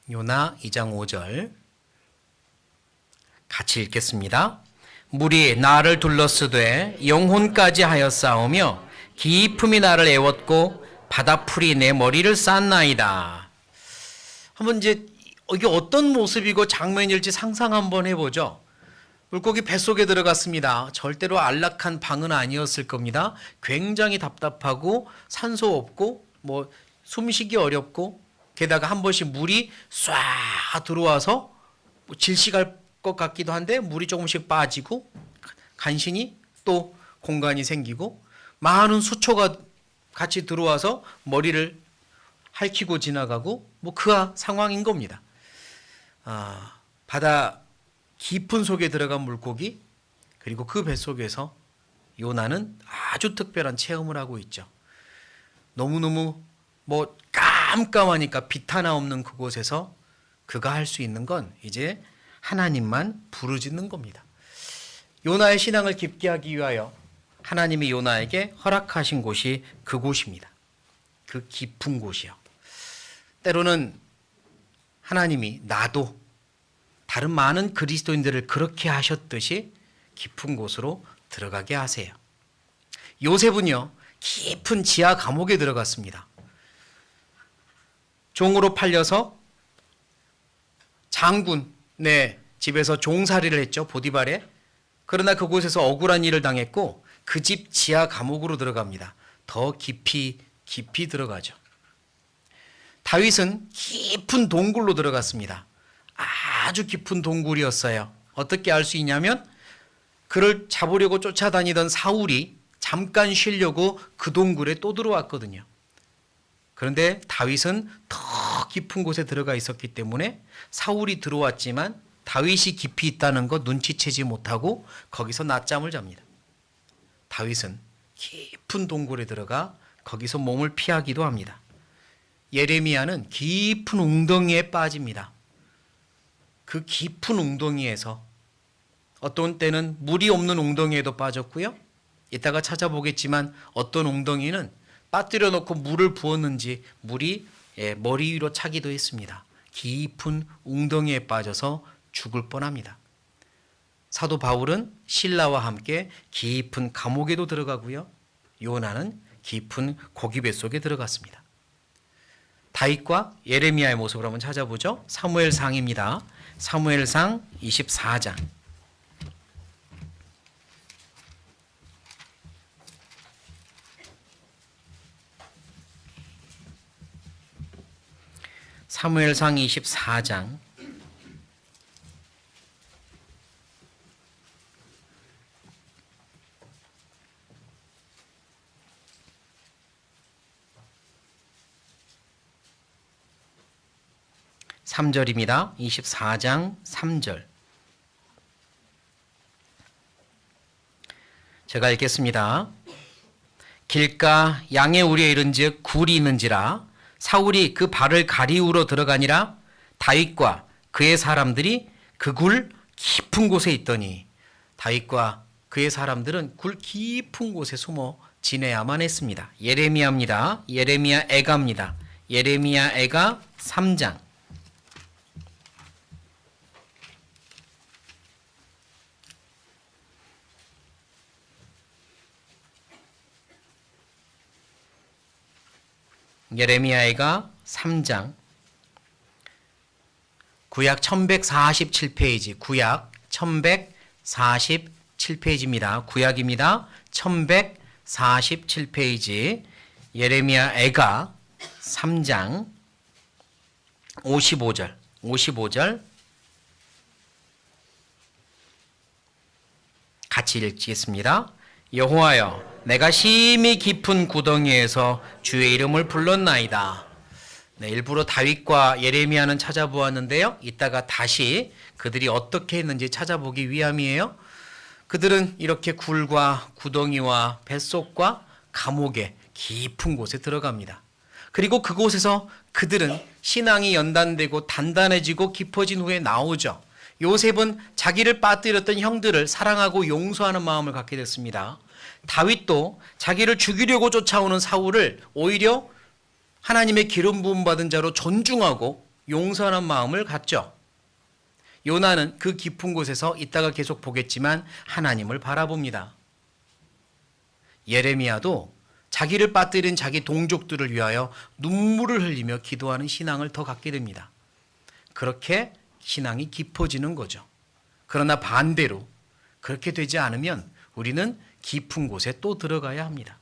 요나 2장 5절 같이 읽겠습니다. 물이 나를 둘러쓰되 영혼까지 하였사오며 깊음이 나를 애웠고 바다풀이 내 머리를 쌌나이다. 한번 이제 이게 어떤 모습이고 장면일지 상상 한번 해보죠. 물고기 뱃속에 들어갔습니다. 절대로 안락한 방은 아니었을 겁니다. 굉장히 답답하고 산소 없고 뭐 숨쉬기 어렵고 게다가 한 번씩 물이 쏴 들어와서 질식할 것 같기도 한데 물이 조금씩 빠지고 간신히 또 공간이 생기고 많은 수초가 같이 들어와서 머리를 핥히고 지나가고 뭐 그 상황인 겁니다. 바다 깊은 속에 들어간 물고기 그리고 그 뱃속에서 요나는 아주 특별한 체험을 하고 있죠. 너무너무 뭐 깜깜하니까 빛 하나 없는 그곳에서 그가 할 수 있는 건 이제 하나님만 부르짖는 겁니다. 요나의 신앙을 깊게 하기 위하여 하나님이 요나에게 허락하신 곳이 그곳입니다. 그 깊은 곳이요. 때로는 하나님이 나도 다른 많은 그리스도인들을 그렇게 하셨듯이 깊은 곳으로 들어가게 하세요. 요셉은요, 깊은 지하 감옥에 들어갔습니다. 종으로 팔려서 장군의 집에서 종살이를 했죠, 보디발에. 그러나 그곳에서 억울한 일을 당했고 그 집 지하 감옥으로 들어갑니다. 더 깊이 들어가죠. 다윗은 깊은 동굴로 들어갔습니다. 아주 깊은 동굴이었어요. 어떻게 알 수 있냐면 그를 잡으려고 쫓아다니던 사울이 잠깐 쉬려고 그 동굴에 또 들어왔거든요. 그런데 다윗은 더 깊은 곳에 들어가 있었기 때문에 사울이 들어왔지만 다윗이 깊이 있다는 거 눈치채지 못하고 거기서 낮잠을 잡니다. 다윗은 깊은 동굴에 들어가 거기서 몸을 피하기도 합니다. 예레미야는 깊은 웅덩이에 빠집니다. 그 깊은 웅덩이에서 어떤 때는 물이 없는 웅덩이에도 빠졌고요. 이따가 찾아보겠지만 어떤 웅덩이는 빠뜨려 놓고 물을 부었는지 물이 머리 위로 차기도 했습니다. 깊은 웅덩이에 빠져서 죽을 뻔합니다. 사도 바울은 실라와 함께 깊은 감옥에도 들어가고요. 요나는 깊은 고기 뱃속에 들어갔습니다. 다윗과 예레미야의 모습을 한번 찾아보죠. 사무엘상입니다. 사무엘상 24장. 사무엘상 24장 3절입니다. 24장 3절. 제가 읽겠습니다. 길가 양의 우리에 이른즉 굴이 있는지라 사울이 그 발을 가리우러 들어가니라 다윗과 그의 사람들이 그 굴 깊은 곳에 있더니 다윗과 그의 사람들은 굴 깊은 곳에 숨어 지내야만 했습니다. 예레미야입니다. 예레미야 애가입니다. 예레미야 애가 3장 예레미야가 3장 구약 1147페이지 구약 1147페이지입니다. 구약입니다. 1147페이지 예레미야 애가 3장 55절 같이 읽겠습니다. 여호와여 내가 심히 깊은 구덩이에서 주의 이름을 불렀나이다. 네, 일부러 다윗과 예레미야는 찾아보았는데요. 이따가 다시 그들이 어떻게 했는지 찾아보기 위함이에요. 그들은 이렇게 굴과 구덩이와 뱃속과 감옥의 깊은 곳에 들어갑니다. 그리고 그곳에서 그들은 신앙이 연단되고 단단해지고 깊어진 후에 나오죠. 요셉은 자기를 빠뜨렸던 형들을 사랑하고 용서하는 마음을 갖게 됐습니다. 다윗도 자기를 죽이려고 쫓아오는 사울을 오히려 하나님의 기름 부음 받은 자로 존중하고 용서하는 마음을 갖죠. 요나는 그 깊은 곳에서 이따가 계속 보겠지만 하나님을 바라봅니다. 예레미야도 자기를 빠뜨린 자기 동족들을 위하여 눈물을 흘리며 기도하는 신앙을 더 갖게 됩니다. 그렇게 신앙이 깊어지는 거죠. 그러나 반대로 그렇게 되지 않으면 우리는 깊은 곳에 또 들어가야 합니다.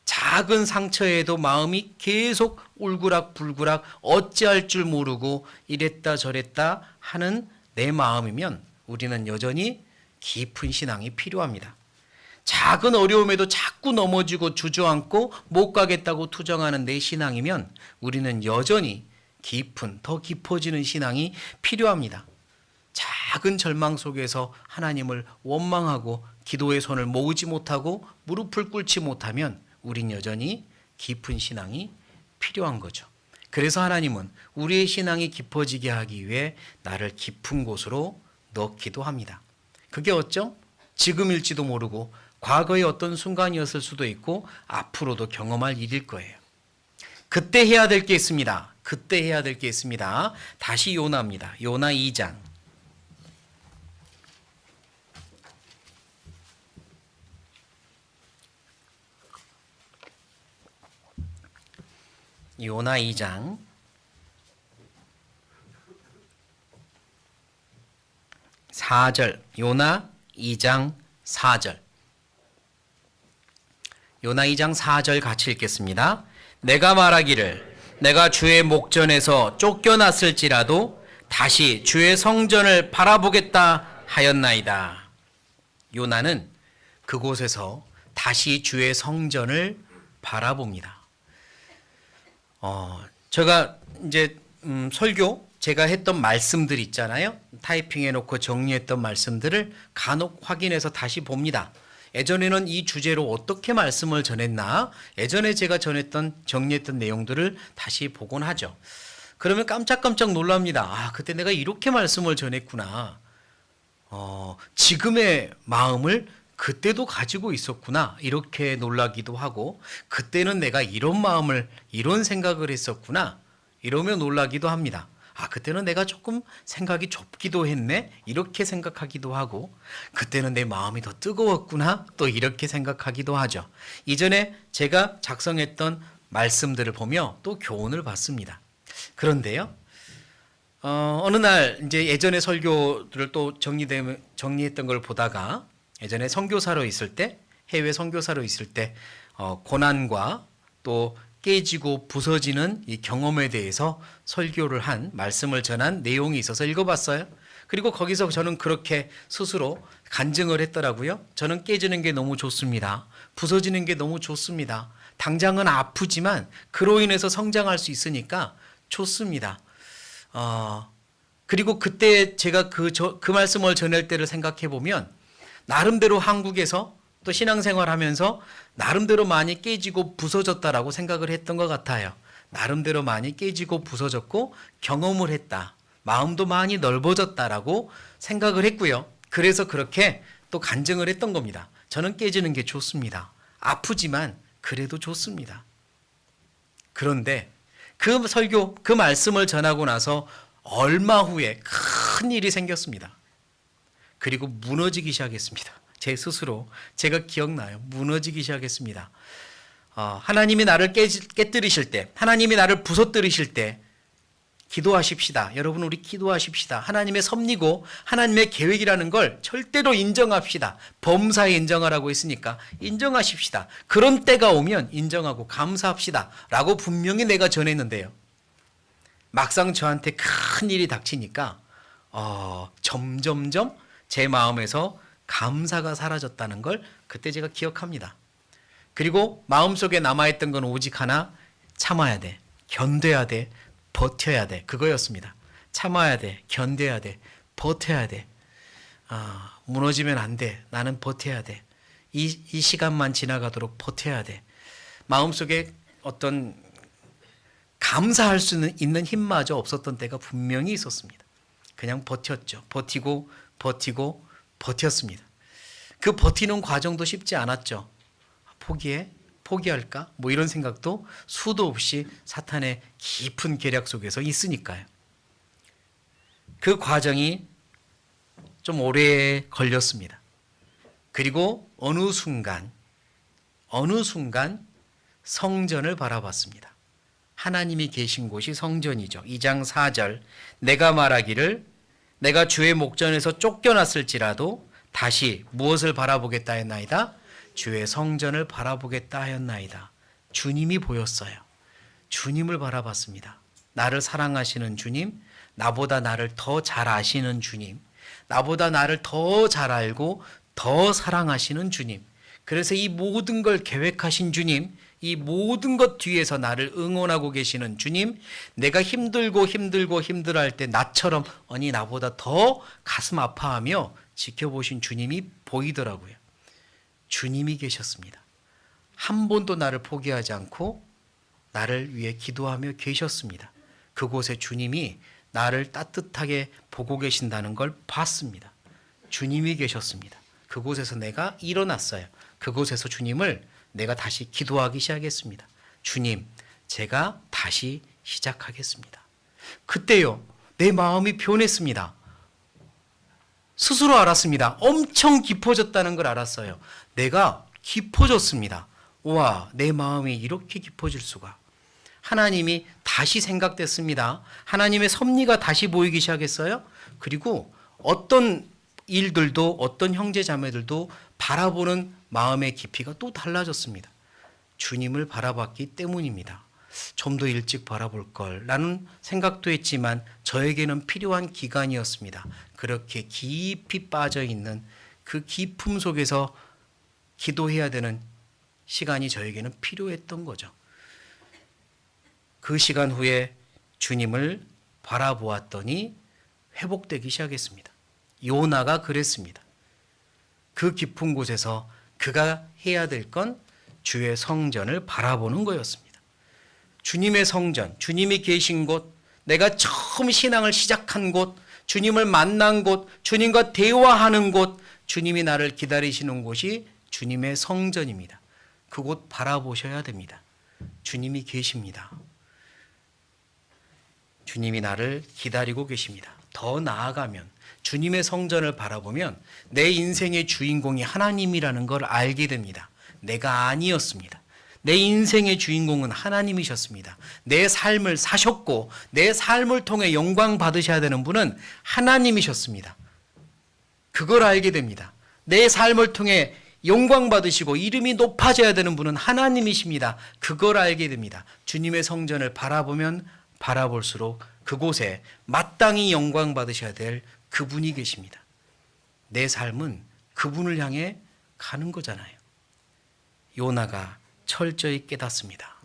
작은 상처에도 마음이 계속 울그락불그락 어찌할 줄 모르고 이랬다 저랬다 하는 내 마음이면 우리는 여전히 깊은 신앙이 필요합니다. 작은 어려움에도 자꾸 넘어지고 주저앉고 못 가겠다고 투정하는 내 신앙이면 우리는 여전히 깊은, 더 깊어지는 신앙이 필요합니다. 작은 절망 속에서 하나님을 원망하고 기도의 손을 모으지 못하고 무릎을 꿇지 못하면 우린 여전히 깊은 신앙이 필요한 거죠. 그래서 하나님은 우리의 신앙이 깊어지게 하기 위해 나를 깊은 곳으로 넣기도 합니다. 그게 어쩌? 지금일지도 모르고 과거의 어떤 순간이었을 수도 있고 앞으로도 경험할 일일 거예요. 그때 해야 될 게 있습니다. 그때 해야 될 게 있습니다. 다시 요나입니다. 요나 2장. 요나 2장 4절. 요나 2장 4절. 요나 2장 4절 같이 읽겠습니다. 내가 말하기를 내가 주의 목전에서 쫓겨났을지라도 다시 주의 성전을 바라보겠다 하였나이다. 요나는 그곳에서 다시 주의 성전을 바라봅니다. 제가 이제 설교 제가 했던 말씀들 있잖아요. 타이핑해 놓고 정리했던 말씀들을 간혹 확인해서 다시 봅니다. 예전에는 이 주제로 어떻게 말씀을 전했나, 예전에 제가 정리했던 내용들을 다시 보곤 하죠. 그러면 깜짝깜짝 놀랍니다. 그때 내가 이렇게 말씀을 전했구나. 지금의 마음을 그때도 가지고 있었구나. 이렇게 놀라기도 하고, 그때는 내가 이런 마음을, 이런 생각을 했었구나. 이러며 놀라기도 합니다. 그때는 내가 조금 생각이 좁기도 했네. 이렇게 생각하기도 하고, 그때는 내 마음이 더 뜨거웠구나. 또 이렇게 생각하기도 하죠. 이전에 제가 작성했던 말씀들을 보며 또 교훈을 받습니다. 그런데요, 어느 날 이제 예전에 설교들을 또 정리했던 걸 보다가 예전에 선교사로 있을 때, 해외 선교사로 있을 때 고난과 또 깨지고 부서지는 이 경험에 대해서 설교를 한, 말씀을 전한 내용이 있어서 읽어봤어요. 그리고 거기서 저는 그렇게 스스로 간증을 했더라고요. 저는 깨지는 게 너무 좋습니다. 부서지는 게 너무 좋습니다. 당장은 아프지만 그로 인해서 성장할 수 있으니까 좋습니다. 그리고 그때 제가 그 말씀을 전할 때를 생각해 보면 나름대로 한국에서 또 신앙생활 하면서 나름대로 많이 깨지고 부서졌다라고 생각을 했던 것 같아요. 나름대로 많이 깨지고 부서졌고 경험을 했다. 마음도 많이 넓어졌다라고 생각을 했고요. 그래서 그렇게 또 간증을 했던 겁니다. 저는 깨지는 게 좋습니다. 아프지만 그래도 좋습니다. 그런데 그 설교, 그 말씀을 전하고 나서 얼마 후에 큰 일이 생겼습니다. 그리고 무너지기 시작했습니다. 제 스스로 제가 기억나요. 무너지기 시작했습니다. 하나님이 나를 깨뜨리실 때, 하나님이 나를 부서뜨리실 때 기도하십시다. 여러분, 우리 기도하십시다. 하나님의 섭리고 하나님의 계획이라는 걸 절대로 인정합시다. 범사에 인정하라고 했으니까 인정하십시다. 그런 때가 오면 인정하고 감사합시다 라고 분명히 내가 전했는데요, 막상 저한테 큰 일이 닥치니까 점점점 제 마음에서 감사가 사라졌다는 걸 그때 제가 기억합니다. 그리고 마음속에 남아있던 건 오직 하나, 참아야 돼, 견뎌야 돼, 버텨야 돼. 그거였습니다. 참아야 돼, 견뎌야 돼, 버텨야 돼. 무너지면 안 돼. 나는 버텨야 돼. 이 시간만 지나가도록 버텨야 돼. 마음속에 어떤 감사할 수 있는 힘마저 없었던 때가 분명히 있었습니다. 그냥 버텼죠. 버티고 버텼습니다. 그 버티는 과정도 쉽지 않았죠. 포기할까? 뭐 이런 생각도 수도 없이 사탄의 깊은 계략 속에서 있으니까요. 그 과정이 좀 오래 걸렸습니다. 그리고 어느 순간 성전을 바라봤습니다. 하나님이 계신 곳이 성전이죠. 2장 4절 내가 말하기를 내가 주의 목전에서 쫓겨났을지라도 다시 무엇을 바라보겠다 했나이다? 주의 성전을 바라보겠다 하였나이다. 주님이 보였어요. 주님을 바라봤습니다. 나를 사랑하시는 주님, 나보다 나를 더 잘 아시는 주님, 나보다 나를 더 잘 알고 더 사랑하시는 주님. 그래서 이 모든 걸 계획하신 주님, 이 모든 것 뒤에서 나를 응원하고 계시는 주님, 내가 힘들어할 때 나처럼 아니 나보다 더 가슴 아파하며 지켜보신 주님이 보이더라고요. 주님이 계셨습니다. 한 번도 나를 포기하지 않고 나를 위해 기도하며 계셨습니다. 그곳에 주님이 나를 따뜻하게 보고 계신다는 걸 봤습니다. 주님이 계셨습니다. 그곳에서 내가 일어났어요. 그곳에서 주님을 내가 다시 기도하기 시작했습니다. 주님, 제가 다시 시작하겠습니다. 그때요, 내 마음이 변했습니다. 스스로 알았습니다. 엄청 깊어졌다는 걸 알았어요. 내가 깊어졌습니다. 와, 내 마음이 이렇게 깊어질 수가. 하나님이 다시 생각됐습니다. 하나님의 섭리가 다시 보이기 시작했어요. 그리고 어떤 일들도 어떤 형제 자매들도 바라보는 마음의 깊이가 또 달라졌습니다. 주님을 바라봤기 때문입니다. 좀 더 일찍 바라볼 걸 라는 생각도 했지만 저에게는 필요한 기간이었습니다. 그렇게 깊이 빠져 있는 그 깊음 속에서 기도해야 되는 시간이 저에게는 필요했던 거죠. 그 시간 후에 주님을 바라보았더니 회복되기 시작했습니다. 요나가 그랬습니다. 그 깊은 곳에서 그가 해야 될 건 주의 성전을 바라보는 거였습니다. 주님의 성전, 주님이 계신 곳, 내가 처음 신앙을 시작한 곳, 주님을 만난 곳, 주님과 대화하는 곳, 주님이 나를 기다리시는 곳이 주님의 성전입니다. 그곳 바라보셔야 됩니다. 주님이 계십니다. 주님이 나를 기다리고 계십니다. 더 나아가면 주님의 성전을 바라보면 내 인생의 주인공이 하나님이라는 걸 알게 됩니다. 내가 아니었습니다. 내 인생의 주인공은 하나님이셨습니다. 내 삶을 사셨고 내 삶을 통해 영광 받으셔야 되는 분은 하나님이셨습니다. 그걸 알게 됩니다. 내 삶을 통해 영광 받으시고 이름이 높아져야 되는 분은 하나님이십니다. 그걸 알게 됩니다. 주님의 성전을 바라보면 바라볼수록 그곳에 마땅히 영광 받으셔야 될 그분이 계십니다. 내 삶은 그분을 향해 가는 거잖아요. 요나가 철저히 깨닫습니다.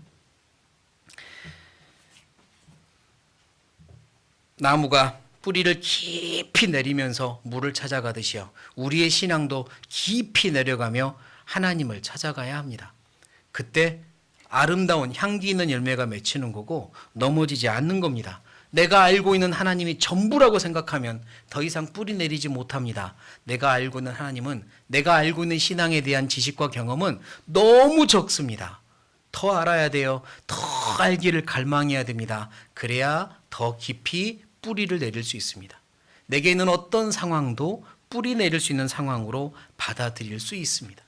나무가 뿌리를 깊이 내리면서 물을 찾아가듯이요. 우리의 신앙도 깊이 내려가며 하나님을 찾아가야 합니다. 그때 아름다운 향기 있는 열매가 맺히는 거고 넘어지지 않는 겁니다. 내가 알고 있는 하나님이 전부라고 생각하면 더 이상 뿌리 내리지 못합니다. 내가 알고 있는 하나님은, 내가 알고 있는 신앙에 대한 지식과 경험은 너무 적습니다. 더 알아야 돼요. 더 알기를 갈망해야 됩니다. 그래야 더 깊이 뿌리를 내릴 수 있습니다. 내게 있는 어떤 상황도 뿌리 내릴 수 있는 상황으로 받아들일 수 있습니다.